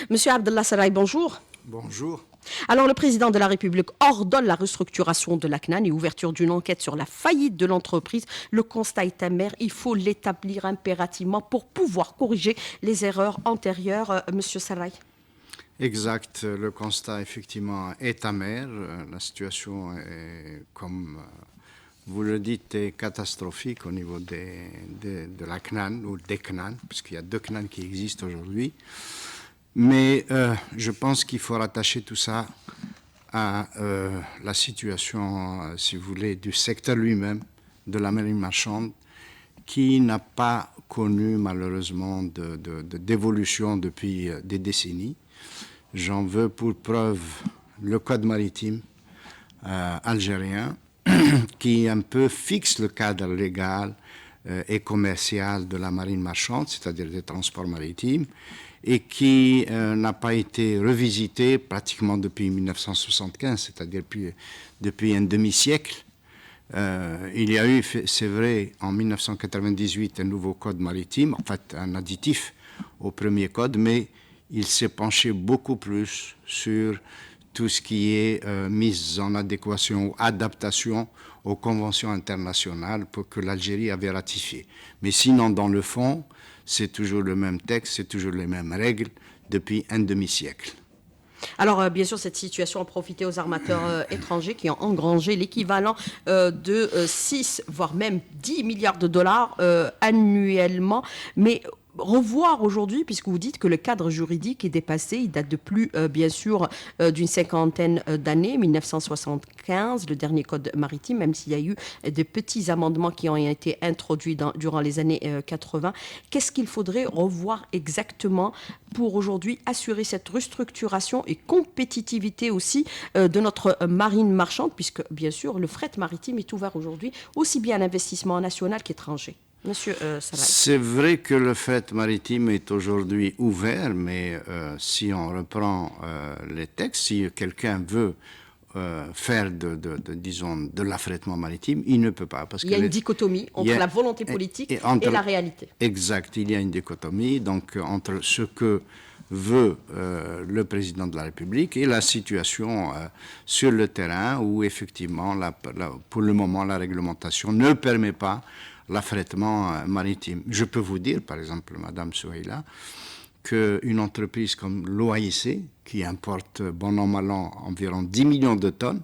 Monsieur Abdallah Sarraï, bonjour. Bonjour. Alors, le président de la République ordonne la restructuration de la CNAN et ouverture d'une enquête sur la faillite de l'entreprise. Le constat est amer. Il faut l'établir impérativement pour pouvoir corriger les erreurs antérieures. Monsieur Sarraï. Exact. Le constat, effectivement, est amer. La situation est, comme vous le dites, est catastrophique au niveau de la CNAN ou des CNAN, parce qu'il y a deux CNAN qui existent aujourd'hui. Mais je pense qu'il faut rattacher tout ça à la situation, si vous voulez, du secteur lui-même, de la marine marchande, qui n'a pas connu malheureusement d'évolution depuis des décennies. J'en veux pour preuve le code maritime algérien, qui un peu fixe le cadre légal et commercial de la marine marchande, c'est-à-dire des transports maritimes, et qui n'a pas été revisité pratiquement depuis 1975, c'est-à-dire depuis un demi-siècle. Il y a eu, c'est vrai, en 1998, un nouveau code maritime, en fait un additif au premier code, mais il s'est penché beaucoup plus sur tout ce qui est mise en adéquation ou adaptation aux conventions internationales pour que l'Algérie avait ratifié. Mais sinon, dans le fond, c'est toujours le même texte, c'est toujours les mêmes règles depuis un demi-siècle. Alors, bien sûr, cette situation a profité aux armateurs étrangers qui ont engrangé l'équivalent de 6, voire même 10 milliards de dollars annuellement. Mais revoir aujourd'hui, puisque vous dites que le cadre juridique est dépassé, il date de plus, bien sûr, d'une cinquantaine d'années, 1975, le dernier code maritime, même s'il y a eu de petits amendements qui ont été introduits durant les années 80. Qu'est-ce qu'il faudrait revoir exactement pour aujourd'hui assurer cette restructuration et compétitivité aussi de notre marine marchande, puisque, bien sûr, le fret maritime est ouvert aujourd'hui aussi bien à l'investissement national qu'étranger? Monsieur Sarraï. C'est vrai que le fret maritime est aujourd'hui ouvert, mais si on reprend les textes, si quelqu'un veut faire disons, de l'affrètement maritime, il ne peut pas. Parce il y a une dichotomie entre la volonté politique et la réalité. Exact, il y a une dichotomie donc, entre ce que veut le président de la République et la situation sur le terrain où effectivement, pour le moment, la réglementation ne permet pas l'affrètement maritime. Je peux vous dire, par exemple, Madame Souhaïla, qu'une entreprise comme l'OAIC, qui importe bon an, mal an environ 10 millions de tonnes,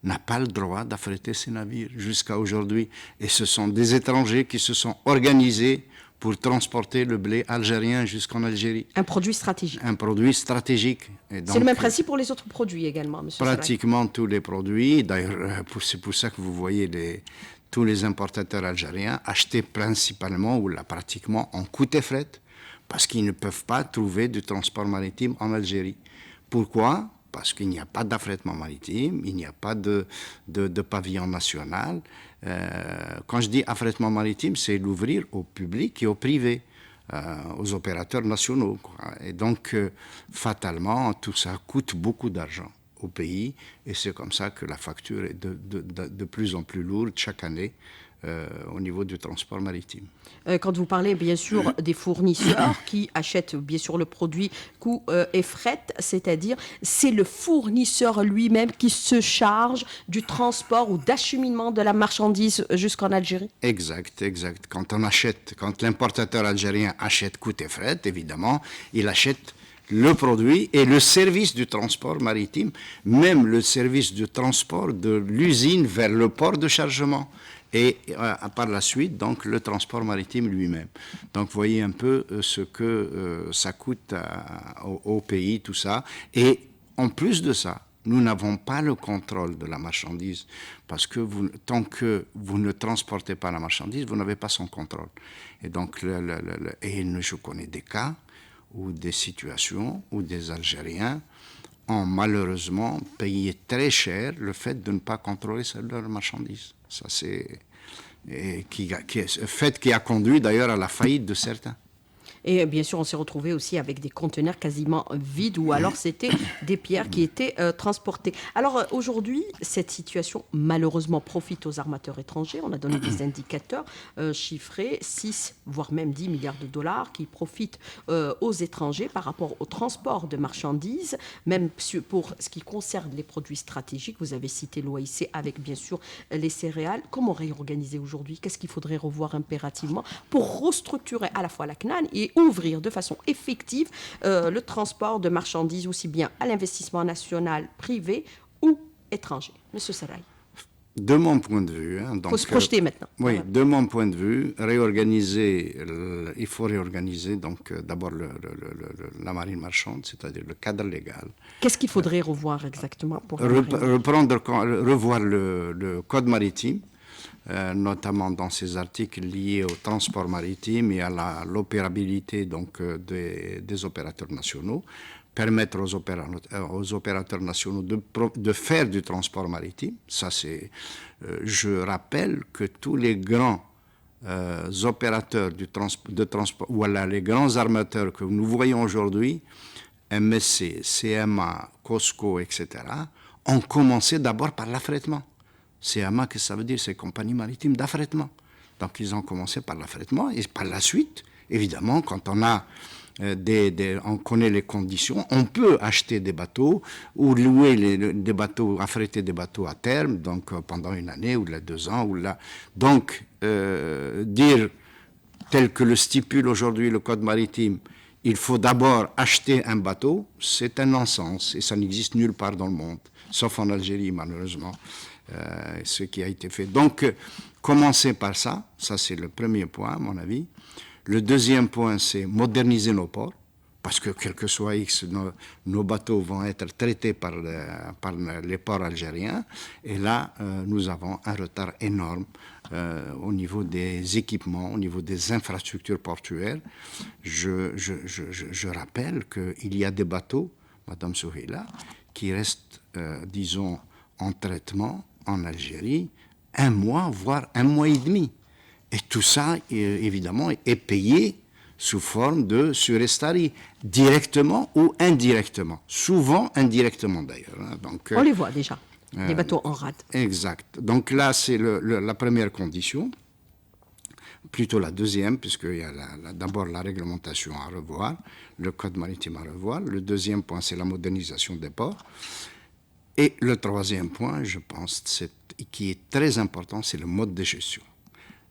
n'a pas le droit d'affréter ses navires jusqu'à aujourd'hui. Et ce sont des étrangers qui se sont organisés pour transporter le blé algérien jusqu'en Algérie. Un produit stratégique. Un produit stratégique. C'est le même principe pour les autres produits également, monsieur Pratiquement tous les produits. D'ailleurs, c'est pour ça que vous voyez tous les importateurs algériens acheter principalement ou là pratiquement en coût et fret parce qu'ils ne peuvent pas trouver du transport maritime en Algérie. Pourquoi? Parce qu'il n'y a pas d'affrètement maritime, il n'y a pas de pavillon national. Quand je dis affrètement maritime, c'est l'ouvrir au public et au privé, aux opérateurs nationaux, quoi. Et donc, fatalement, tout ça coûte beaucoup d'argent au pays, et c'est comme ça que la facture est de plus en plus lourde chaque année au niveau du transport maritime. Quand vous parlez bien sûr des fournisseurs qui achètent bien sûr le produit coût et fret, c'est-à-dire c'est le fournisseur lui-même qui se charge du transport ou d'acheminement de la marchandise jusqu'en Algérie? Exact. Quand l'importateur algérien achète coût et fret, évidemment, il achète le produit et le service du transport maritime, même le service de transport de l'usine vers le port de chargement et par la suite, donc, le transport maritime lui-même. Donc, vous voyez un peu ce que ça coûte au pays, tout ça. Et en plus de ça, nous n'avons pas le contrôle de la marchandise parce que tant que vous ne transportez pas la marchandise, vous n'avez pas son contrôle. Et donc, je connais des cas ou des situations où des Algériens ont malheureusement payé très cher le fait de ne pas contrôler leurs marchandises. Ça, c'est fait qui a conduit d'ailleurs à la faillite de certains. Et bien sûr, on s'est retrouvé aussi avec des conteneurs quasiment vides ou alors c'était des pierres qui étaient transportées. Alors aujourd'hui, cette situation malheureusement profite aux armateurs étrangers. On a donné des indicateurs chiffrés, 6 voire même 10 milliards de dollars qui profitent aux étrangers par rapport au transport de marchandises, même pour ce qui concerne les produits stratégiques. Vous avez cité l'OIC avec bien sûr les céréales. Comment réorganiser aujourd'hui? Qu'est-ce qu'il faudrait revoir impérativement pour restructurer à la fois la CNAN et ouvrir de façon effective le transport de marchandises aussi bien à l'investissement national, privé ou étranger? Monsieur Saraï. De mon point de vue, Il faut se projeter maintenant. Oui, Voilà. de mon point de vue, il faut réorganiser donc d'abord la marine marchande, c'est-à-dire le cadre légal. Qu'est-ce qu'il faudrait revoir exactement pour revoir le code maritime, notamment dans ces articles liés au transport maritime et à l'opérabilité donc des opérateurs nationaux, permettre aux opérateurs nationaux de faire du transport maritime. Ça, je rappelle que tous les grands opérateurs de transport, voilà, les grands armateurs que nous voyons aujourd'hui, MSC, CMA, COSCO, etc., ont commencé d'abord par l'affrètement. CMA, que ça veut dire? C'est compagnie maritime d'affrètement. Donc ils ont commencé par l'affrètement et par la suite, évidemment, quand on a on connaît les conditions, on peut acheter des bateaux ou louer des bateaux, affréter des bateaux à terme, donc pendant une année ou 2 ans. Donc, dire tel que le stipule aujourd'hui le Code maritime, il faut d'abord acheter un bateau, c'est un non-sens et ça n'existe nulle part dans le monde, sauf en Algérie malheureusement, ce qui a été fait. Donc, commencer par ça c'est le premier point à mon avis. Le deuxième point, c'est moderniser nos ports, parce que quel que soit X, nos bateaux vont être traités par les ports algériens. Et là, nous avons un retard énorme au niveau des équipements, au niveau des infrastructures portuaires. Je rappelle qu'il y a des bateaux, Madame Souheila, qui restent, disons, en traitement en Algérie 1 mois, voire 1 mois et demi. Et tout ça, évidemment, est payé sous forme de surestarie, directement ou indirectement. Souvent indirectement, d'ailleurs. Donc, on les voit déjà, les bateaux en rade. Exact. Donc là, c'est la première condition, plutôt la deuxième, puisqu'il y a d'abord la réglementation à revoir, le code maritime à revoir. Le deuxième point, c'est la modernisation des ports. Et le troisième point, je pense, qui est très important, c'est le mode de gestion.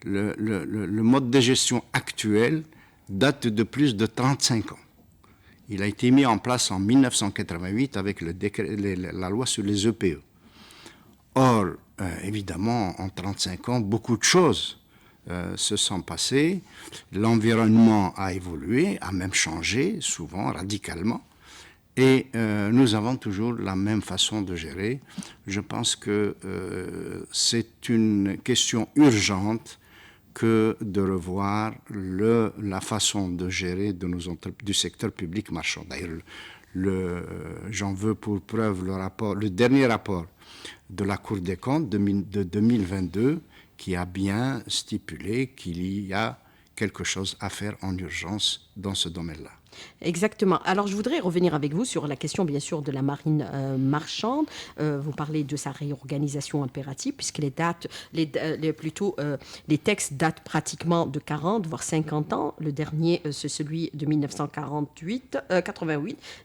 Le mode de gestion actuel date de plus de 35 ans. Il a été mis en place en 1988 avec la loi sur les EPE. Or, évidemment, en 35 ans, beaucoup de choses se sont passées. L'environnement a évolué, a même changé, souvent, radicalement. Et nous avons toujours la même façon de gérer. Je pense que c'est une question urgente que de revoir la façon de gérer du secteur public marchand. D'ailleurs, j'en veux pour preuve le dernier rapport de la Cour des comptes de 2022 qui a bien stipulé qu'il y a quelque chose à faire en urgence dans ce domaine-là. Exactement. Alors, je voudrais revenir avec vous sur la question, bien sûr, de la marine marchande. Vous parlez de sa réorganisation impérative, puisque les textes datent pratiquement de 40, voire 50 ans. Le dernier, c'est celui de 1988,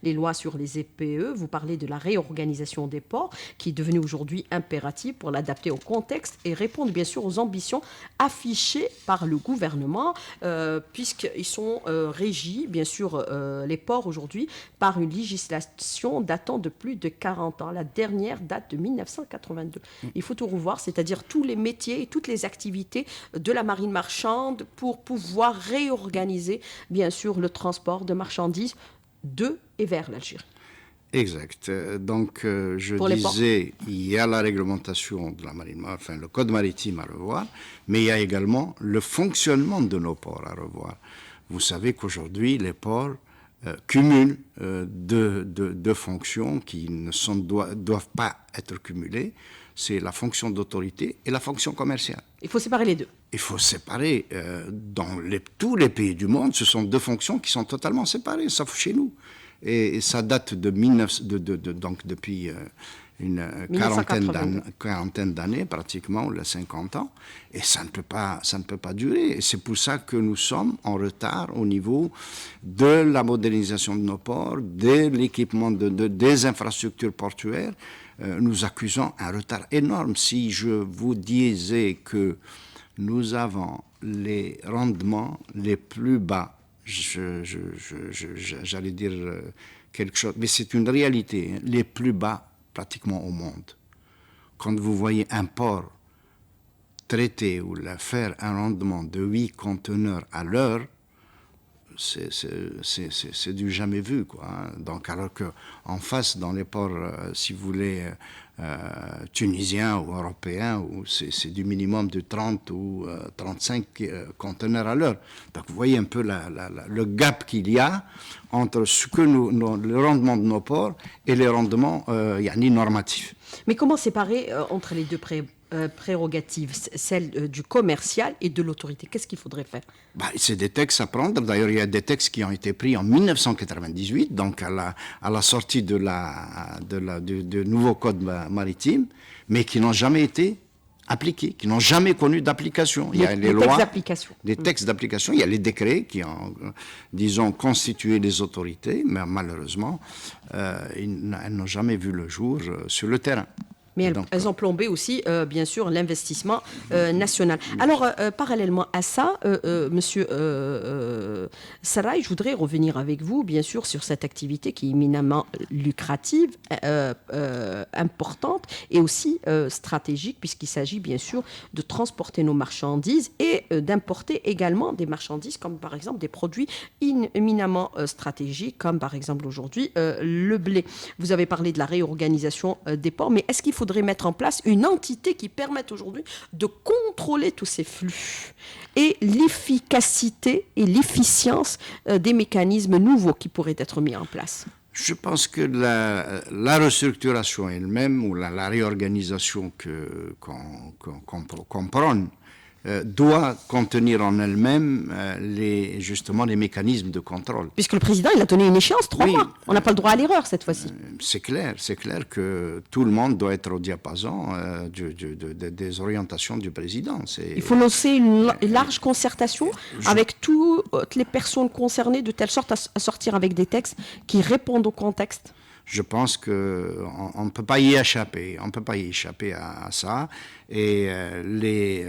les lois sur les EPE. Vous parlez de la réorganisation des ports, qui est devenue aujourd'hui impérative pour l'adapter au contexte et répondre, bien sûr, aux ambitions affichées par le gouvernement, puisqu'ils sont régis, bien sûr, les ports aujourd'hui par une législation datant de plus de 40 ans. La dernière date de 1982. Il faut tout revoir, c'est-à-dire tous les métiers et toutes les activités de la marine marchande pour pouvoir réorganiser, bien sûr, le transport de marchandises de et vers l'Algérie. Exact. Donc, je disais, il y a la réglementation de la marine, enfin le code maritime à revoir, mais il y a également le fonctionnement de nos ports à revoir. Vous savez qu'aujourd'hui, les ports cumul de fonctions qui doivent pas être cumulées. C'est la fonction d'autorité et la fonction commerciale. Il faut séparer les deux. Il faut séparer. Dans tous les pays du monde, ce sont deux fonctions qui sont totalement séparées, sauf chez nous. Et ça date donc depuis une quarantaine d'années, pratiquement, ou 50 ans. Et ça ne peut pas durer. Et c'est pour ça que nous sommes en retard au niveau de la modernisation de nos ports, de l'équipement des infrastructures portuaires. Nous accusons un retard énorme. Si je vous disais que nous avons les rendements les plus bas, j'allais dire quelque chose, mais c'est une réalité, les plus bas pratiquement au monde. Quand vous voyez un port traiter ou faire un rendement de 8 conteneurs à l'heure, c'est du jamais vu, quoi. Donc, alors qu'en face, dans les ports, si vous voulez, tunisiens ou européens, c'est du minimum de 30 ou 35 conteneurs à l'heure. Donc, vous voyez un peu le gap qu'il y a entre le rendement de nos ports et les rendements normatifs. Mais comment séparer entre les deux prérogatives, celle du commercial et de l'autorité? Qu'est-ce qu'il faudrait faire? C'est des textes à prendre. D'ailleurs, il y a des textes qui ont été pris en 1998, donc à la sortie du nouveau code maritime, mais qui n'ont jamais été appliqués, qui n'ont jamais connu d'application. Il y a les lois, textes d'application. Des textes d'application, il y a les décrets qui ont, disons, constitué les autorités, mais malheureusement, elles n'ont jamais vu le jour sur le terrain. Mais elles ont plombé aussi, bien sûr, l'investissement national. Alors, parallèlement à ça, Monsieur Sarraï, je voudrais revenir avec vous, bien sûr, sur cette activité qui est éminemment lucrative, importante et aussi stratégique, puisqu'il s'agit, bien sûr, de transporter nos marchandises et d'importer également des marchandises, comme par exemple des produits éminemment stratégiques, comme par exemple aujourd'hui le blé. Vous avez parlé de la réorganisation des ports, mais est-ce qu'il faudrait mettre en place une entité qui permette aujourd'hui de contrôler tous ces flux et l'efficacité et l'efficience des mécanismes nouveaux qui pourraient être mis en place? Je pense que la restructuration elle-même ou la réorganisation qu'on prône doit contenir en elle-même justement les mécanismes de contrôle. Puisque le président, il a donné une échéance, 3 mois. On n'a pas le droit à l'erreur cette fois-ci. C'est clair que tout le monde doit être au diapason des orientations du président. Il faut lancer une large concertation avec toutes les personnes concernées, de telle sorte à sortir avec des textes qui répondent au contexte. Je pense qu'on ne peut pas y échapper. On ne peut pas y échapper à ça. Et les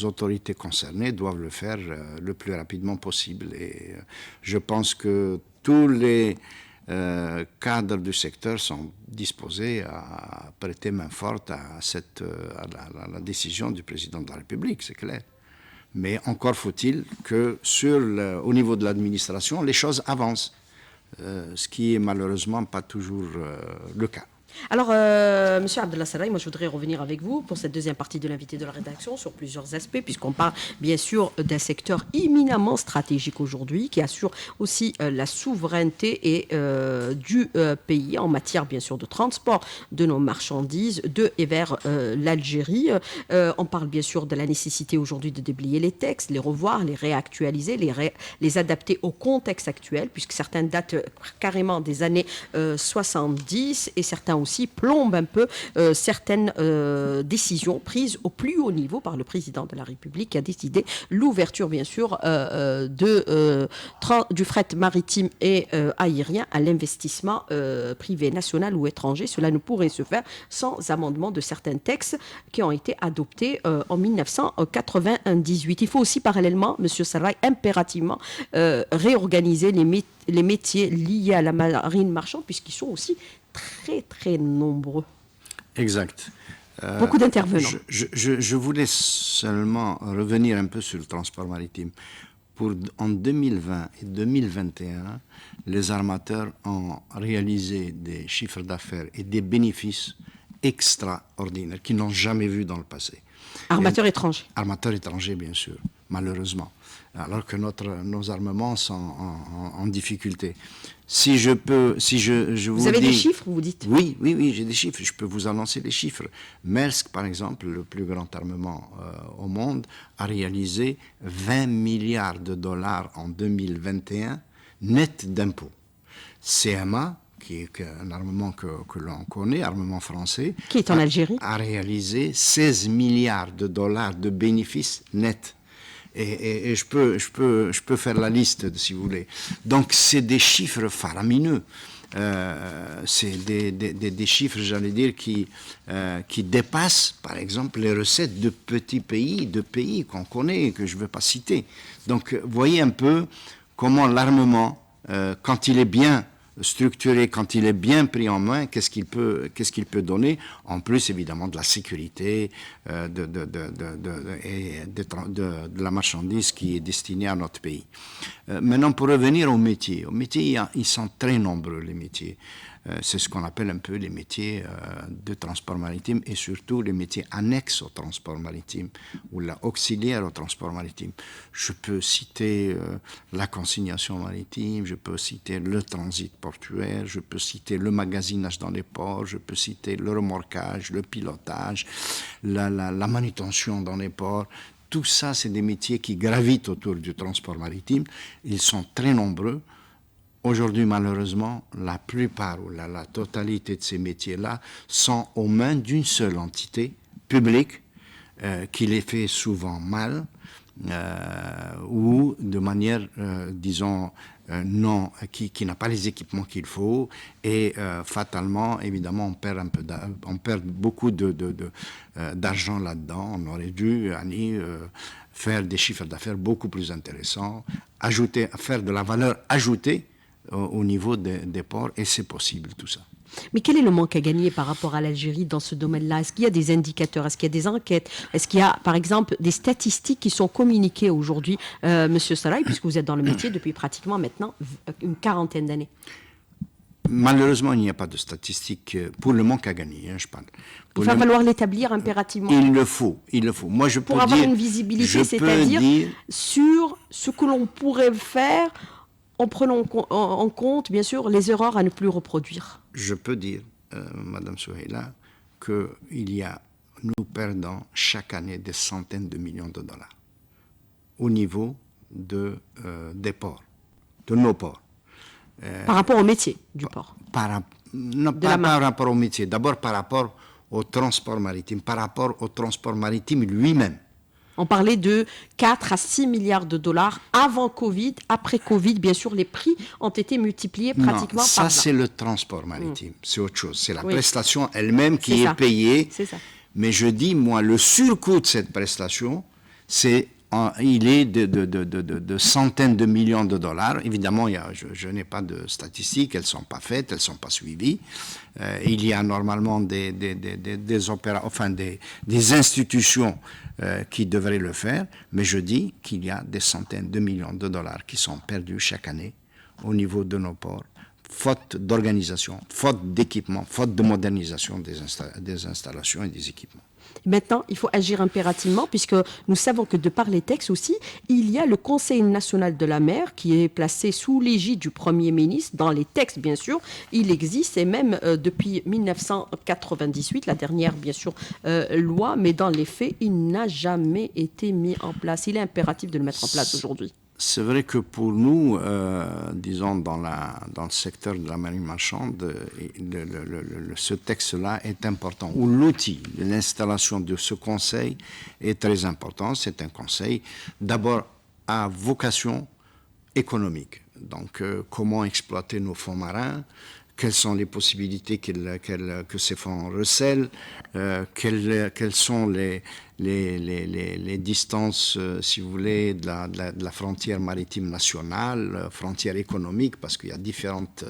autorités concernées doivent le faire le plus rapidement possible. Et je pense que tous les cadres du secteur sont disposés à prêter main forte à la décision du président de la République, c'est clair. Mais encore faut-il que au niveau de l'administration, les choses avancent. Ce qui est malheureusement pas toujours le cas. Alors, Monsieur Abdallah Sarraï, moi je voudrais revenir avec vous pour cette deuxième partie de l'invité de la rédaction sur plusieurs aspects, puisqu'on parle bien sûr d'un secteur éminemment stratégique aujourd'hui, qui assure aussi la souveraineté du pays en matière bien sûr de transport de nos marchandises de et vers l'Algérie. On parle bien sûr de la nécessité aujourd'hui de déblayer les textes, les revoir, les réactualiser, les adapter au contexte actuel, puisque certains datent carrément des années 70 et certains aussi plombe un peu certaines décisions prises au plus haut niveau par le président de la République qui a décidé l'ouverture bien sûr du fret maritime et aérien à l'investissement privé, national ou étranger. Cela ne pourrait se faire sans amendement de certains textes qui ont été adoptés en 1998. Il faut aussi parallèlement, M. Sarraï, impérativement réorganiser les métiers liés à la marine marchande puisqu'ils sont aussi très, très nombreux. Exact. Beaucoup d'intervenants. Je voulais seulement revenir un peu sur le transport maritime. En 2020 et 2021, les armateurs ont réalisé des chiffres d'affaires et des bénéfices extraordinaires qu'ils n'ont jamais vus dans le passé. Armateurs étrangers. Armateurs étrangers, bien sûr. malheureusement, alors que nos armements sont en difficulté. Si je Vous avez des chiffres, vous dites? Oui, j'ai des chiffres. Je peux vous annoncer les chiffres. Maersk, par exemple, le plus grand armement au monde, a réalisé 20 milliards de dollars en 2021, net d'impôts. CMA, qui est un armement que l'on connaît, armement français, qui est en Algérie, a réalisé 16 milliards de dollars de bénéfices nets. Et je peux faire la liste, si vous voulez. Donc, c'est des chiffres faramineux. C'est des chiffres, j'allais dire, qui dépassent, par exemple, les recettes de petits pays qu'on connaît et que je ne veux pas citer. Donc, voyez un peu comment l'armement, quand il est bien structuré, quand il est bien pris en main, qu'est-ce qu'il peut donner, en plus évidemment de la sécurité, de la marchandise qui est destinée à notre pays. Maintenant, pour revenir aux métiers, ils sont très nombreux, les métiers. C'est ce qu'on appelle un peu les métiers de transport maritime et surtout les métiers annexes au transport maritime ou auxiliaires au transport maritime. Je peux citer la consignation maritime, je peux citer le transit portuaire, je peux citer le magasinage dans les ports, je peux citer le remorquage, le pilotage, la manutention dans les ports. Tout ça, c'est des métiers qui gravitent autour du transport maritime. Ils sont très nombreux. Aujourd'hui, malheureusement, la plupart ou la totalité de ces métiers-là sont aux mains d'une seule entité publique qui les fait souvent mal ou de manière, disons, qui n'a pas les équipements qu'il faut et fatalement, évidemment, on perd beaucoup d'argent là-dedans. On aurait dû faire des chiffres d'affaires beaucoup plus intéressants, faire de la valeur ajoutée au niveau des ports, et c'est possible tout ça. Mais quel est le manque à gagner par rapport à l'Algérie dans ce domaine-là? Est-ce qu'il y a des indicateurs? Est-ce qu'il y a des enquêtes? Est-ce qu'il y a, par exemple, des statistiques qui sont communiquées aujourd'hui, Monsieur Saraï, puisque vous êtes dans le métier depuis pratiquement maintenant une quarantaine d'années? Malheureusement, il n'y a pas de statistiques pour le manque à gagner, je parle. Il va falloir l'établir impérativement. Il le faut. Moi, pour avoir une visibilité, c'est-à-dire sur ce que l'on pourrait faire en prenant en compte, bien sûr, les erreurs à ne plus reproduire. Je peux dire, Madame Souheila, nous perdons chaque année des centaines de millions de dollars au niveau des ports, de nos ports. Par rapport au métier du port? Par rapport au métier, d'abord par rapport au transport maritime, par rapport au transport maritime lui-même. On parlait de 4 à 6 milliards de dollars avant Covid. Après Covid, bien sûr, les prix ont été multipliés pratiquement par 20. Ça, c'est le transport maritime. C'est autre chose. C'est la prestation elle-même qui est payée. C'est ça. Mais je dis, moi, le surcoût de cette prestation, il est de centaines de millions de dollars. Évidemment, je n'ai pas de statistiques, elles ne sont pas faites, elles ne sont pas suivies. Il y a normalement des institutions qui devraient le faire, mais je dis qu'il y a des centaines de millions de dollars qui sont perdus chaque année au niveau de nos ports, faute d'organisation, faute d'équipement, faute de modernisation des installations et des équipements. Maintenant, il faut agir impérativement puisque nous savons que de par les textes aussi, il y a le Conseil national de la mer qui est placé sous l'égide du Premier ministre. Dans les textes, bien sûr, il existe et même depuis 1998, la dernière, bien sûr, loi, mais dans les faits, il n'a jamais été mis en place. Il est impératif de le mettre en place aujourd'hui. C'est vrai que pour nous, disons, dans le secteur de la marine marchande, ce texte-là est important. Ou l'outil, l'installation de ce conseil est très important. C'est un conseil, d'abord, à vocation économique. Donc, comment exploiter nos fonds marins, quelles sont les possibilités que ces fonds recèlent, quelles sont les distances, si vous voulez, de la frontière maritime nationale, frontière économique, parce qu'il y a différentes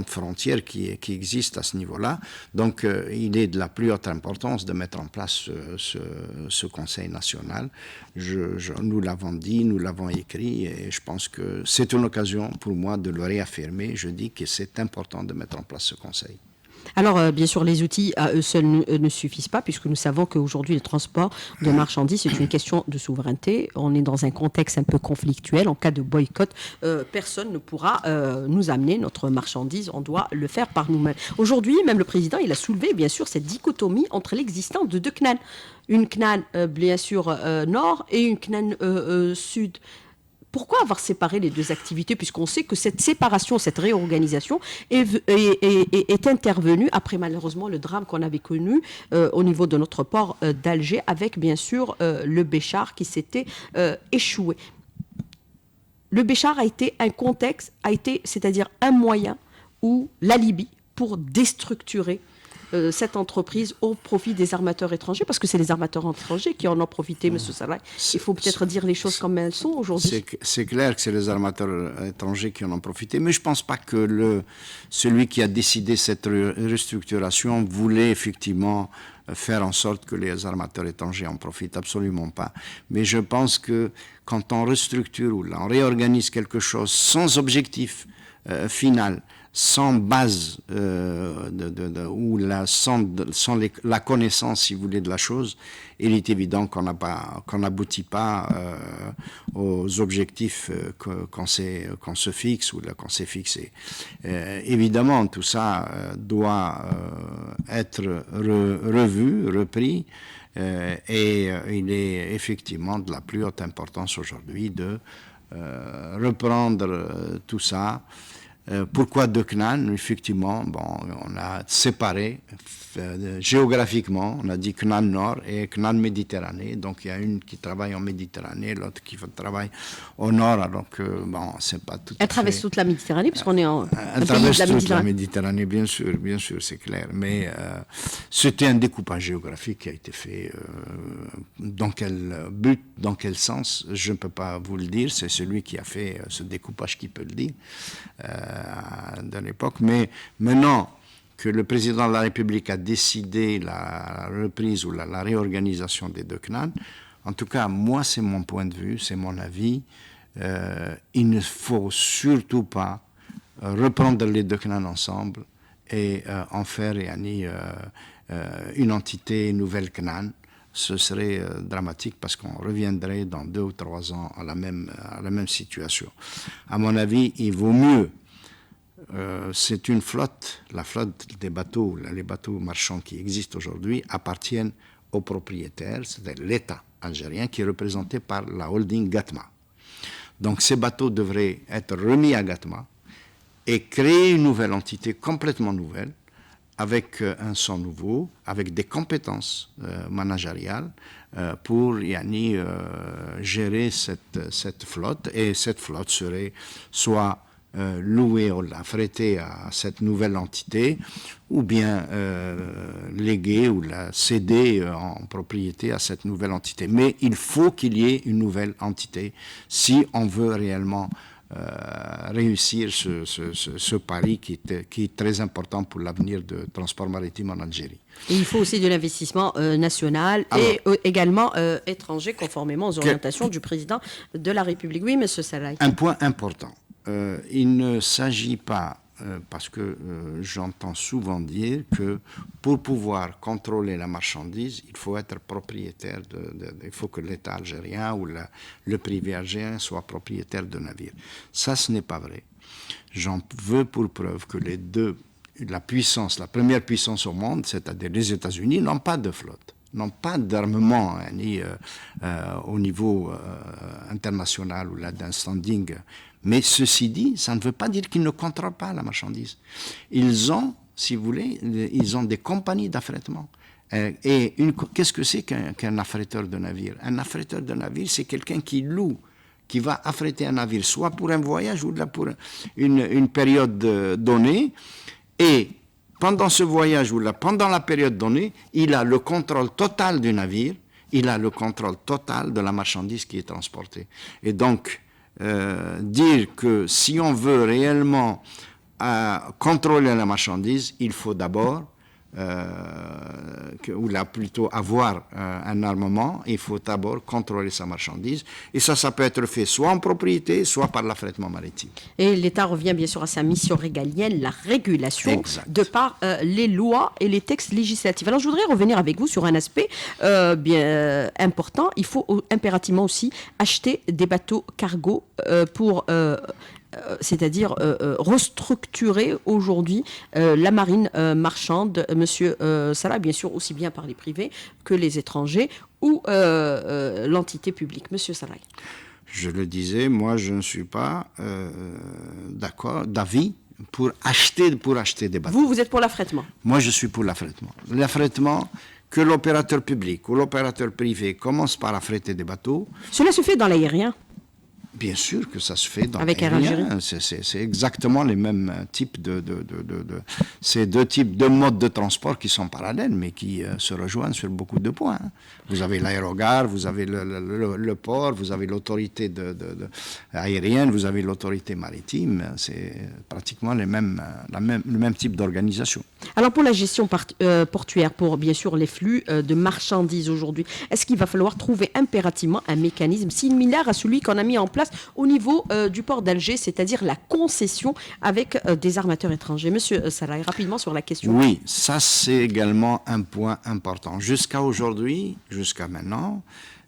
frontières qui existent à ce niveau-là. Donc, il est de la plus haute importance de mettre en place ce Conseil national. Nous l'avons dit, nous l'avons écrit, et je pense que c'est une occasion pour moi de le réaffirmer. Je dis que c'est important de mettre en place ce Conseil. Alors, bien sûr, les outils à eux seuls ne suffisent pas, puisque nous savons qu'aujourd'hui, le transport de marchandises, c'est une question de souveraineté. On est dans un contexte un peu conflictuel. En cas de boycott, personne ne pourra nous amener notre marchandise. On doit le faire par nous-mêmes. Aujourd'hui, même le président, il a soulevé, bien sûr, cette dichotomie entre l'existence de deux CNAN. Une CNAN, bien sûr, nord et une CNAN sud. Pourquoi avoir séparé les deux activités, puisqu'on sait que cette séparation, cette réorganisation est intervenue après malheureusement le drame qu'on avait connu au niveau de notre port d'Alger, avec bien sûr le Béchar qui s'était échoué. Le Béchar a été un contexte, c'est-à-dire un moyen ou l'alibi pour déstructurer cette entreprise au profit des armateurs étrangers, parce que c'est les armateurs étrangers qui en ont profité, M. Salah. Il faut peut-être dire les choses comme elles sont aujourd'hui. C'est clair que c'est les armateurs étrangers qui en ont profité, mais je ne pense pas que celui qui a décidé cette restructuration voulait effectivement faire en sorte que les armateurs étrangers en profitent, absolument pas. Mais je pense que quand on restructure ou on réorganise quelque chose sans objectif final, sans base ou sans la connaissance, si vous voulez, de la chose, il est évident qu'on n'aboutit pas aux objectifs qu'on se fixe ou qu'on s'est fixé. Évidemment, tout ça doit être revu, repris, et il est effectivement de la plus haute importance aujourd'hui de reprendre tout ça. Pourquoi deux CNAN? Effectivement, on a séparé géographiquement, on a dit CNAN Nord et CNAN Méditerranée. Donc il y a une qui travaille en Méditerranée, l'autre qui travaille au Nord. Alors que, c'est pas tout à fait... Elle traverse toute la Méditerranée, puisqu'on est en Elle traverse toute la Méditerranée, bien sûr, c'est clair. Mais c'était un découpage géographique qui a été fait. Dans quel but, dans quel sens, je ne peux pas vous le dire. C'est celui qui a fait ce découpage qui peut le dire. De l'époque, mais maintenant que le président de la République a décidé la reprise ou la réorganisation des deux CNAN, en tout cas, moi, c'est mon point de vue, c'est mon avis, il ne faut surtout pas reprendre les deux CNAN ensemble et en faire une entité, une nouvelle CNAN. Ce serait dramatique parce qu'on reviendrait dans 2 ou 3 ans à la même situation. À mon avis, il vaut mieux. C'est une flotte, la flotte des bateaux, les bateaux marchands qui existent aujourd'hui appartiennent aux propriétaires, c'est-à-dire l'État algérien qui est représenté par la holding Gatma. Donc ces bateaux devraient être remis à Gatma et créer une nouvelle entité complètement nouvelle, avec un sang nouveau, avec des compétences managériales pour gérer cette flotte. Et cette flotte serait soit louée ou affrétée à cette nouvelle entité, ou bien léguée ou cédée en propriété à cette nouvelle entité. Mais il faut qu'il y ait une nouvelle entité si on veut réellement réussir ce pari qui est très important pour l'avenir du transport maritime en Algérie. Et il faut aussi de l'investissement national et également étranger, conformément aux orientations du président de la République. Oui, M. Salah. Un point important. Il ne s'agit pas, parce que j'entends souvent dire que pour pouvoir contrôler la marchandise, il faut être propriétaire, il faut que l'État algérien ou le privé algérien soit propriétaire de navires. Ça, ce n'est pas vrai. J'en veux pour preuve que la première puissance au monde, c'est-à-dire les États-Unis, n'ont pas de flotte, n'ont pas d'armement au niveau international ou d'un standing. Mais ceci dit, ça ne veut pas dire qu'ils ne contrôlent pas la marchandise. Ils ont, si vous voulez, des compagnies d'affrètement. Et qu'est-ce que c'est qu'un affréteur de navire? Un affréteur de navire, c'est quelqu'un qui va affréter un navire, soit pour un voyage ou pour une période donnée. Et pendant ce voyage ou pendant la période donnée, il a le contrôle total du navire, il a le contrôle total de la marchandise qui est transportée. Et donc, dire que si on veut réellement contrôler la marchandise, il faut d'abord ou là plutôt avoir un armement, il faut d'abord contrôler sa marchandise. Et ça peut être fait soit en propriété, soit par l'affrètement maritime. Et l'État revient bien sûr à sa mission régalienne, la régulation, Exact. de par les lois et les textes législatifs. Alors je voudrais revenir avec vous sur un aspect bien important. Il faut impérativement aussi acheter des bateaux cargo pour... c'est-à-dire restructurer aujourd'hui la marine marchande, Monsieur Salah, bien sûr aussi bien par les privés que les étrangers ou l'entité publique. Monsieur Salah. Je le disais, moi je ne suis pas d'avis pour acheter des bateaux. Vous êtes pour l'affrètement? Moi je suis pour l'affrètement. L'affrètement, que l'opérateur public ou l'opérateur privé commence par affréter des bateaux. Cela se fait dans l'aérien. Bien sûr que ça se fait dans avec l'aérien. C'est exactement les mêmes types ces deux types de modes de transport qui sont parallèles, mais qui se rejoignent sur beaucoup de points. Vous avez l'aérogare, vous avez le port, vous avez l'autorité aérienne, vous avez l'autorité maritime. C'est pratiquement le même type d'organisation. Alors pour la gestion portuaire, pour bien sûr les flux de marchandises aujourd'hui, est-ce qu'il va falloir trouver impérativement un mécanisme similaire à celui qu'on a mis en place au niveau du port d'Alger, c'est-à-dire la concession avec des armateurs étrangers? Monsieur Salah, rapidement sur la question. Oui, ça c'est également un point important. Jusqu'à aujourd'hui, jusqu'à maintenant,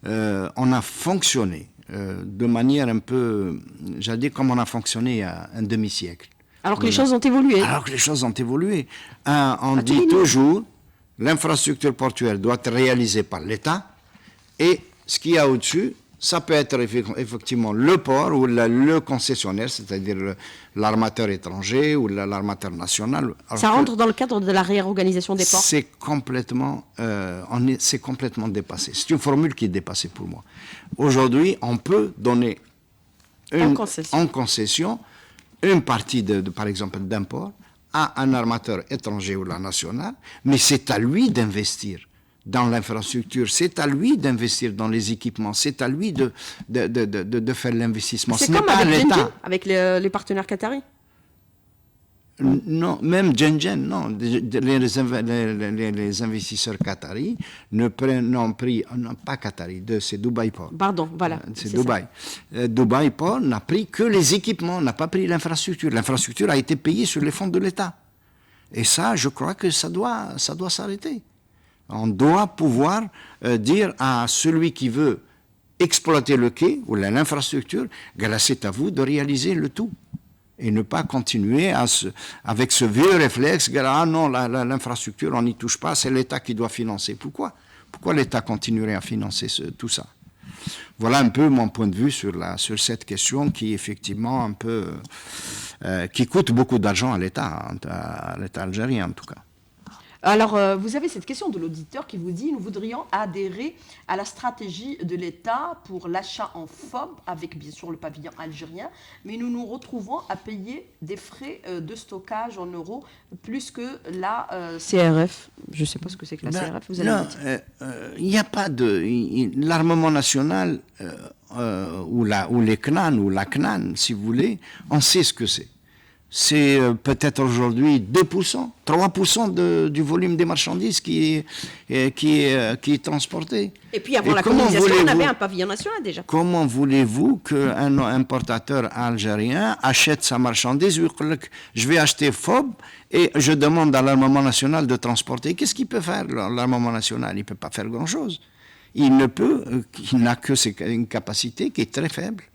on a fonctionné de manière un peu, j'allais dire comme on a fonctionné il y a un demi-siècle. Alors que les choses ont évolué. Alors que les choses ont évolué. On dit toujours, l'infrastructure portuaire doit être réalisée par l'État, et ce qu'il y a au-dessus, ça peut être effectivement le port ou le concessionnaire, c'est-à-dire l'armateur étranger ou l'armateur national. Ça rentre dans le cadre de la réorganisation des ports? C'est complètement dépassé. C'est une formule qui est dépassée pour moi. Aujourd'hui, on peut donner en concession une partie, par exemple, d'un port à un armateur étranger ou la nationale, mais c'est à lui d'investir dans l'infrastructure, c'est à lui d'investir dans les équipements, c'est à lui de faire l'investissement. C'est comme avec Genjen, avec les partenaires qataris? Non, même Genjen, non. Les investisseurs qataris n'ont pris, non, pas qataris, c'est Dubaï Port. Pardon, voilà. C'est Dubaï. Dubaï Port n'a pris que les équipements, n'a pas pris l'infrastructure. L'infrastructure a été payée sur les fonds de l'État. Et ça, je crois que ça doit s'arrêter. On doit pouvoir dire à celui qui veut exploiter le quai ou l'infrastructure, c'est à vous de réaliser le tout. Et ne pas continuer avec ce vieux réflexe, ah non, l'infrastructure, on n'y touche pas, c'est l'État qui doit financer. Pourquoi l'État continuerait à financer tout ça? Voilà un peu mon point de vue sur cette question qui, effectivement, un peu, qui coûte beaucoup d'argent à l'État algérien, en tout cas. Alors, vous avez cette question de l'auditeur qui vous dit « Nous voudrions adhérer à la stratégie de l'État pour l'achat en FOB, avec bien sûr le pavillon algérien, mais nous nous retrouvons à payer des frais de stockage en euros plus que la CRF. » Je ne sais pas ce que c'est que la CRF, vous allez me dire. Il n'y a pas de... L'armement national, ou les CNAN, ou la CNAN, si vous voulez, on sait ce que c'est. C'est peut-être aujourd'hui 2%, 3% du volume des marchandises qui est transporté. Et puis avant la colonisation, on avait un pavillon national déjà. Comment voulez-vous qu'un importateur algérien achète sa marchandise, je vais acheter FOB et je demande à l'armement national de transporter? Qu'est-ce qu'il peut faire, l'armement national? Il ne peut pas faire grand-chose. Il n'a que une capacité qui est très faible.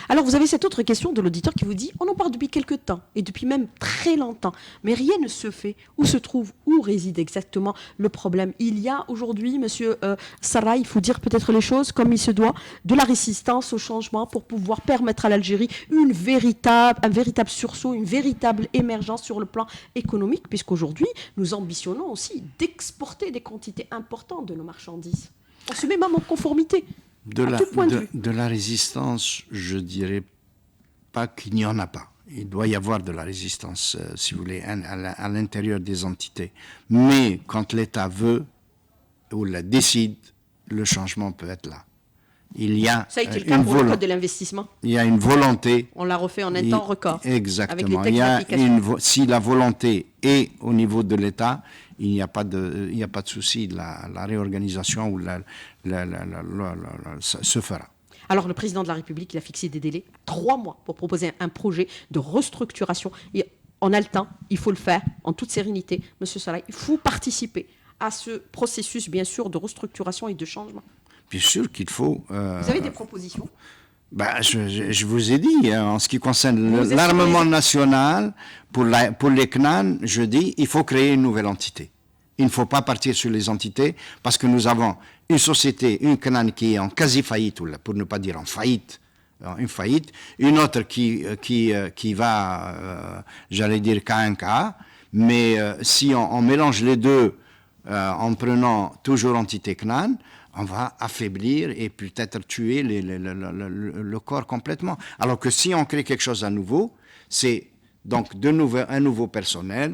Alors, vous avez cette autre question de l'auditeur qui vous dit « On en parle depuis quelque temps, et depuis même très longtemps, mais rien ne se fait. Où réside exactement le problème ?» Il y a aujourd'hui, monsieur Salah, il faut dire peut-être les choses comme il se doit, de la résistance au changement pour pouvoir permettre à l'Algérie un véritable sursaut, une véritable émergence sur le plan économique, puisqu'aujourd'hui, nous ambitionnons aussi d'exporter des quantités importantes de nos marchandises. On se met même en conformité. De la résistance, je ne dirais pas qu'il n'y en a pas. Il doit y avoir de la résistance, si vous voulez, à l'intérieur des entités. Mais quand l'État veut ou la décide, le changement peut être là. Il y a ça a été le cas pour le code de l'investissement. Il y a une volonté. On l'a refait en un temps record. Exactement. Avec les textes d'application. Si la volonté est au niveau de l'État, il n'y a pas de souci, la réorganisation ou ça se fera. Alors, le président de la République, il a fixé des délais, 3 mois, pour proposer un projet de restructuration. Et on a le temps, il faut le faire en toute sérénité. Monsieur Salah, il faut participer à ce processus, bien sûr, de restructuration et de changement. Bien sûr qu'il faut... Vous avez des propositions? Je vous ai dit, hein, en ce qui concerne l'armement national, pour les CNAN, je dis, il faut créer une nouvelle entité. Il ne faut pas partir sur les entités, parce que nous avons une société, une CNAN qui est en quasi-faillite, pour ne pas dire en faillite, une autre qui va, j'allais dire, cas un cas, mais si on mélange les deux en prenant toujours entité CNAN, on va affaiblir et peut-être tuer le corps complètement. Alors que si on crée quelque chose à nouveau, c'est donc un nouveau personnel,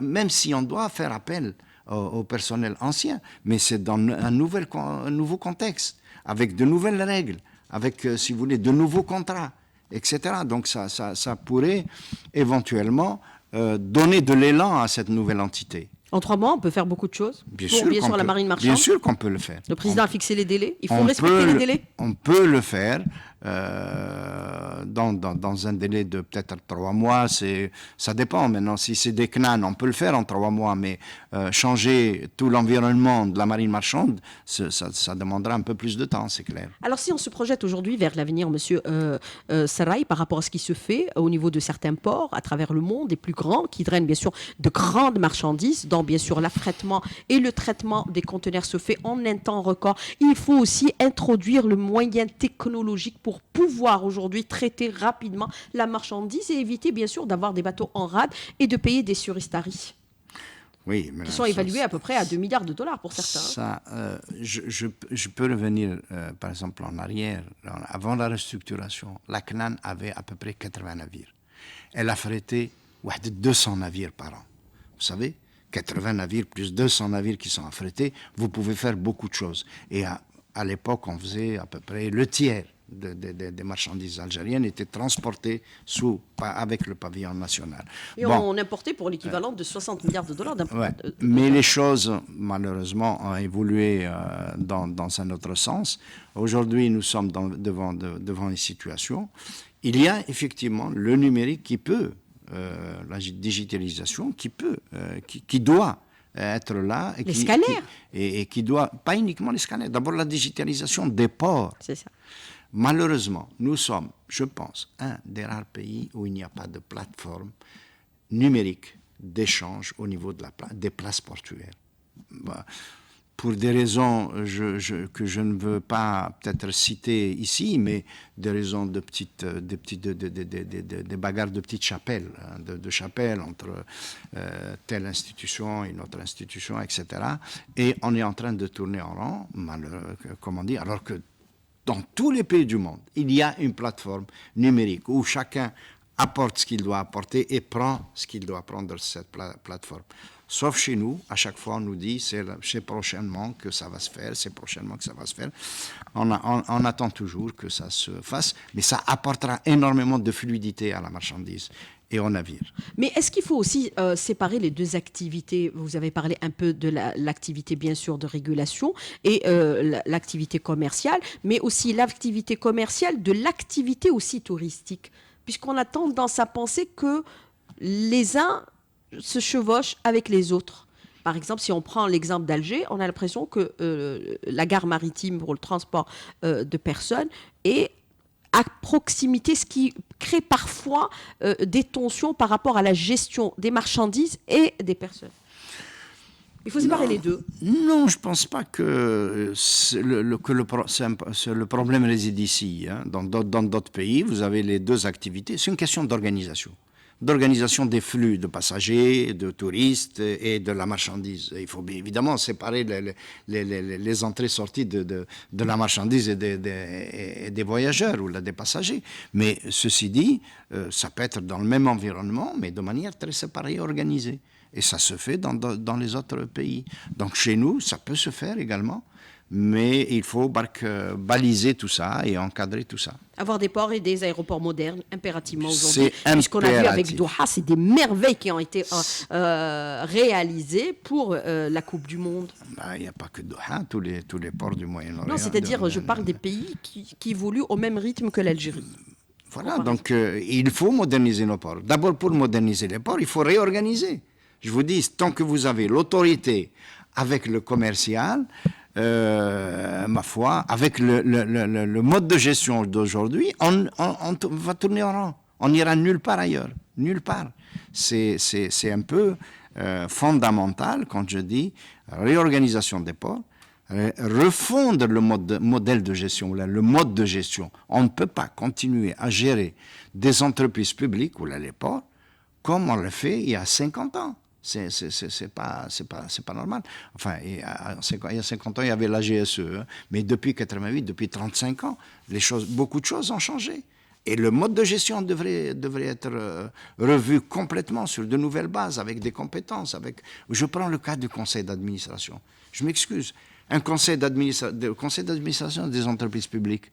même si on doit faire appel au personnel ancien, mais c'est dans un nouveau contexte, avec de nouvelles règles, avec, si vous voulez, de nouveaux contrats, etc. Donc ça pourrait éventuellement donner de l'élan à cette nouvelle entité. En 3 mois, on peut faire beaucoup de choses. Bien sûr, la marine marchande. Bien sûr qu'on peut le faire. Le président a fixé les délais. Il faut respecter les délais. On peut le faire dans un délai de peut-être 3 mois. Ça dépend maintenant. Si c'est des CNAN, on peut le faire en 3 mois, mais changer tout l'environnement de la marine marchande, ça demandera un peu plus de temps, c'est clair. Alors si on se projette aujourd'hui vers l'avenir, monsieur Sarai, par rapport à ce qui se fait au niveau de certains ports à travers le monde, des plus grands, qui drainent bien sûr de grandes marchandises, dont bien sûr l'affrètement et le traitement des conteneurs se fait en un temps record. Il faut aussi introduire le moyen technologique pour pouvoir aujourd'hui traiter rapidement la marchandise et éviter bien sûr d'avoir des bateaux en rade et de payer des suristaries. Oui, mais qui sont évalués à peu près à 2 milliards de dollars pour certains. Ça, je peux revenir, par exemple, en arrière. Avant la restructuration, la CNAN avait à peu près 80 navires. Elle a frété 200 navires par an. Vous savez, 80 navires plus 200 navires qui sont affrétés, vous pouvez faire beaucoup de choses. Et à l'époque, on faisait à peu près le tiers des marchandises algériennes étaient transportées avec le pavillon national. Et on importait pour l'équivalent de 60 milliards de dollars mais les choses, malheureusement, ont évolué dans un autre sens. Aujourd'hui, nous sommes devant une situation. Il y a effectivement le numérique qui peut, la digitalisation qui doit être là. Les scanners. Et qui doit, pas uniquement les scanners, d'abord la digitalisation des ports. C'est ça. Malheureusement, nous sommes, je pense, un des rares pays où il n'y a pas de plateforme numérique d'échange au niveau des places portuaires. Pour des raisons que je ne veux pas peut-être citer ici, mais des raisons des bagarres de petites chapelles, de chapelles entre telle institution et une autre institution, etc. Et on est en train de tourner en rond, alors que dans tous les pays du monde, il y a une plateforme numérique où chacun apporte ce qu'il doit apporter et prend ce qu'il doit prendre de cette plateforme. Sauf chez nous, à chaque fois on nous dit c'est prochainement que ça va se faire, c'est prochainement que ça va se faire. On attend toujours que ça se fasse, mais ça apportera énormément de fluidité à la marchandise et au navire. Mais est-ce qu'il faut aussi séparer les deux activités? Vous avez parlé un peu de l'activité, bien sûr, de régulation et l'activité commerciale, mais aussi l'activité commerciale de l'activité aussi touristique, puisqu'on a tendance à penser que les uns se chevauchent avec les autres. Par exemple, si on prend l'exemple d'Alger, on a l'impression que la gare maritime pour le transport de personnes est à proximité, ce qui crée parfois des tensions par rapport à la gestion des marchandises et des personnes. Il faut séparer les deux. Non, je ne pense pas que le problème réside ici. Hein. Dans d'autres pays, vous avez les deux activités. C'est une question d'organisation des flux de passagers, de touristes et de la marchandise. Il faut bien évidemment séparer les entrées-sorties de la marchandise et des voyageurs ou des passagers. Mais ceci dit, ça peut être dans le même environnement, mais de manière très séparée et organisée. Et ça se fait dans les autres pays. Donc chez nous, ça peut se faire également. mais il faut baliser tout ça et encadrer tout ça. Avoir des ports et des aéroports modernes, impérativement aujourd'hui. C'est Puisqu'on a vu avec impératif. Doha, c'est des merveilles qui ont été réalisées pour la Coupe du Monde. Il n'y a pas que Doha, tous les ports du Moyen-Orient. Non, c'est-à-dire, je parle des pays qui évoluent au même rythme que l'Algérie. Voilà, donc il faut moderniser nos ports. D'abord, pour moderniser les ports, il faut réorganiser. Je vous dis, tant que vous avez l'autorité avec le commercial, ma foi, avec le mode de gestion d'aujourd'hui, on va tourner en rond. On n'ira nulle part ailleurs. Nulle part. C'est un peu fondamental, quand je dis réorganisation des ports, refondre le modèle de gestion, le mode de gestion. On ne peut pas continuer à gérer des entreprises publiques, ou les ports, comme on l'a fait il y a 50 ans. C'est pas normal. Enfin, il y a 50 ans, il y avait la GSE, hein, mais depuis 88, depuis 35 ans, beaucoup de choses ont changé. Et le mode de gestion devrait être revu complètement sur de nouvelles bases, avec des compétences. Je prends le cas du conseil d'administration. Je m'excuse. Un conseil d'administration des entreprises publiques.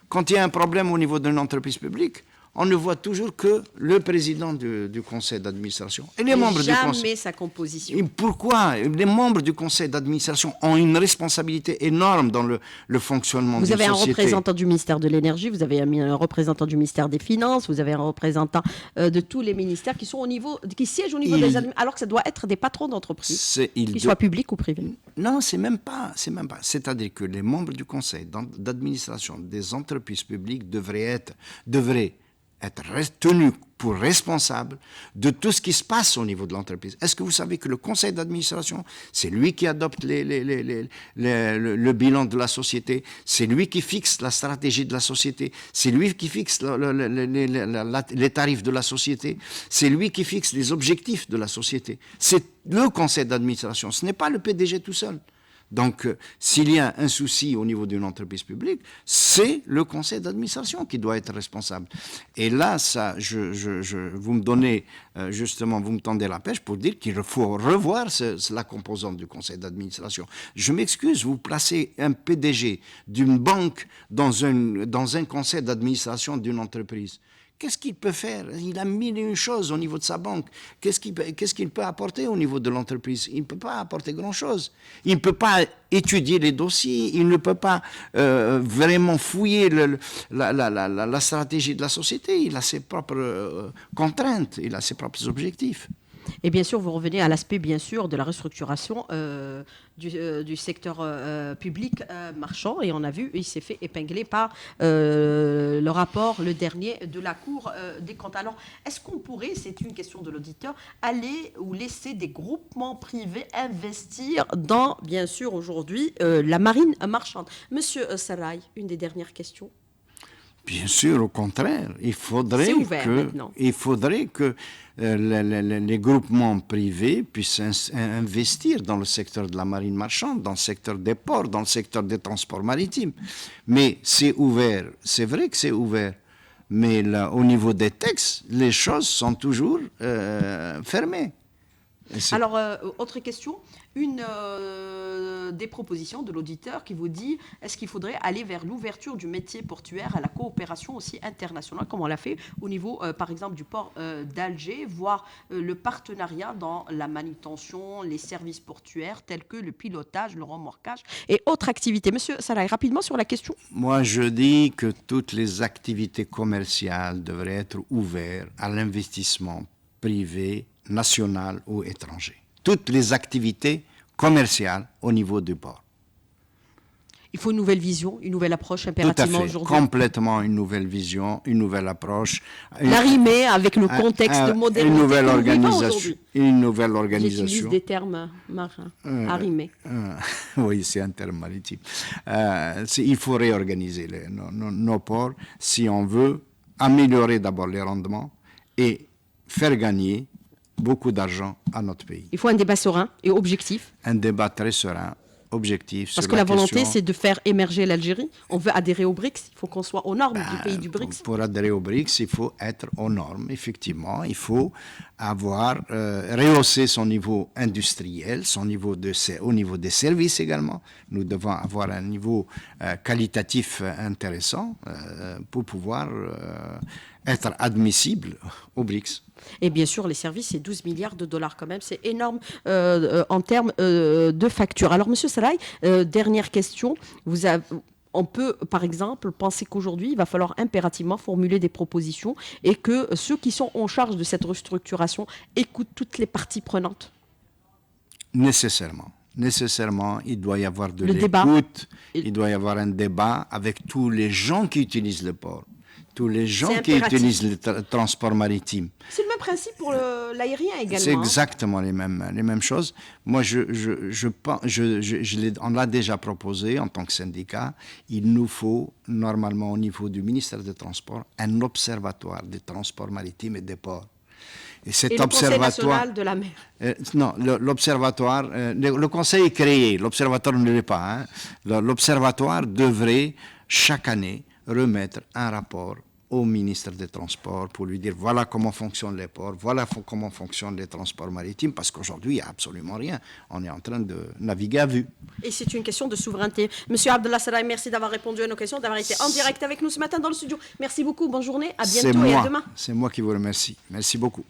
Quand il y a un problème au niveau d'une entreprise publique, on ne voit toujours que le président du conseil d'administration et les membres du conseil. Jamais sa composition. Et pourquoi les membres du conseil d'administration ont une responsabilité énorme dans le fonctionnement d'une société. Vous avez un représentant du ministère de l'Énergie, vous avez un représentant du ministère des Finances, vous avez un représentant de tous les ministères qui siègent au niveau des administrations, alors que ça doit être des patrons d'entreprise, qu'ils soient publics ou privés. Non, c'est même pas. C'est-à-dire que les membres du conseil d'administration des entreprises publiques devraient être tenus pour responsables de tout ce qui se passe au niveau de l'entreprise. Est-ce que vous savez que le conseil d'administration, c'est lui qui adopte le bilan de la société, c'est lui qui fixe la stratégie de la société, c'est lui qui fixe les tarifs de la société, c'est lui qui fixe les objectifs de la société. C'est le conseil d'administration, ce n'est pas le PDG tout seul. Donc, s'il y a un souci au niveau d'une entreprise publique, c'est le conseil d'administration qui doit être responsable. Et là, vous me donnez, justement, vous me tendez la pêche pour dire qu'il faut revoir la composante du conseil d'administration. Je m'excuse, vous placez un PDG d'une banque dans un conseil d'administration d'une entreprise. Qu'est-ce qu'il peut faire? Il a mille et une choses au niveau de sa banque. Qu'est-ce qu'il peut apporter au niveau de l'entreprise? Il ne peut pas apporter grand-chose. Il ne peut pas étudier les dossiers. Il ne peut pas vraiment fouiller la stratégie de la société. Il a ses propres contraintes. Il a ses propres objectifs. Et bien sûr, vous revenez à l'aspect, bien sûr, de la restructuration du secteur public marchand. Et on a vu, il s'est fait épingler par le rapport, le dernier, de la Cour des comptes. Alors, est-ce qu'on pourrait, c'est une question de l'auditeur, aller ou laisser des groupements privés investir dans, bien sûr, aujourd'hui, la marine marchande? Monsieur Sarraï, une des dernières questions. Bien sûr, au contraire, il faudrait que les groupements privés puissent investir dans le secteur de la marine marchande, dans le secteur des ports, dans le secteur des transports maritimes. Mais c'est ouvert, c'est vrai que c'est ouvert, mais là, au niveau des textes, les choses sont toujours fermées. Alors, autre question, une des propositions de l'auditeur qui vous dit est-ce qu'il faudrait aller vers l'ouverture du métier portuaire à la coopération aussi internationale, comme on l'a fait au niveau, par exemple, du port d'Alger, voire le partenariat dans la manutention, les services portuaires tels que le pilotage, le remorquage et autres activités. Monsieur Salah, rapidement sur la question. Moi, je dis que toutes les activités commerciales devraient être ouvertes à l'investissement privé, national ou étranger. Toutes les activités commerciales au niveau du port. Il faut une nouvelle vision, une nouvelle approche impérativement aujourd'hui. Tout à fait, complètement une nouvelle vision, une nouvelle approche. L'arrimer avec le contexte de modernité. Une nouvelle organisation. J'utilise des termes marins, arrimer. Oui, c'est un terme maritime. Il faut réorganiser nos ports si on veut améliorer d'abord les rendements et faire gagner beaucoup d'argent à notre pays. Il faut un débat serein et objectif. Un débat très serein, objectif Parce sur que la volonté, question. c'est de faire émerger l'Algérie. On veut adhérer au BRICS, il faut qu'on soit aux normes du pays du BRICS. Pour adhérer au BRICS, il faut être aux normes, effectivement. Il faut avoir rehaussé son niveau industriel, au niveau des services également. Nous devons avoir un niveau qualitatif intéressant pour pouvoir être admissible au BRICS. Et bien sûr, les services, c'est 12 milliards de dollars quand même. C'est énorme en termes de factures. Alors, Monsieur Salah, dernière question. On peut, par exemple, penser qu'aujourd'hui, il va falloir impérativement formuler des propositions et que ceux qui sont en charge de cette restructuration écoutent toutes les parties prenantes. Nécessairement. Nécessairement, il doit y avoir de débat. l'écoute, il doit y avoir un débat avec tous les gens qui utilisent le port, tous les gens qui utilisent le transport maritime. C'est le même principe pour l'aérien également. C'est exactement les mêmes choses. Moi, on l'a déjà proposé en tant que syndicat. Il nous faut, normalement, au niveau du ministère des Transports, un observatoire des transports maritimes et des ports. Et cet observatoire, le Conseil national de la mer. Non, l'observatoire, le Conseil est créé, l'observatoire ne l'est pas. Hein. L'observatoire devrait, chaque année, remettre un rapport au ministre des Transports pour lui dire voilà comment fonctionnent les ports, voilà comment fonctionnent les transports maritimes, parce qu'aujourd'hui, il n'y a absolument rien. On est en train de naviguer à vue. Et c'est une question de souveraineté. Monsieur Abdallah Salah, merci d'avoir répondu à nos questions, d'avoir été en direct avec nous ce matin dans le studio. Merci beaucoup, bonne journée, à bientôt et à demain. C'est moi qui vous remercie. Merci beaucoup.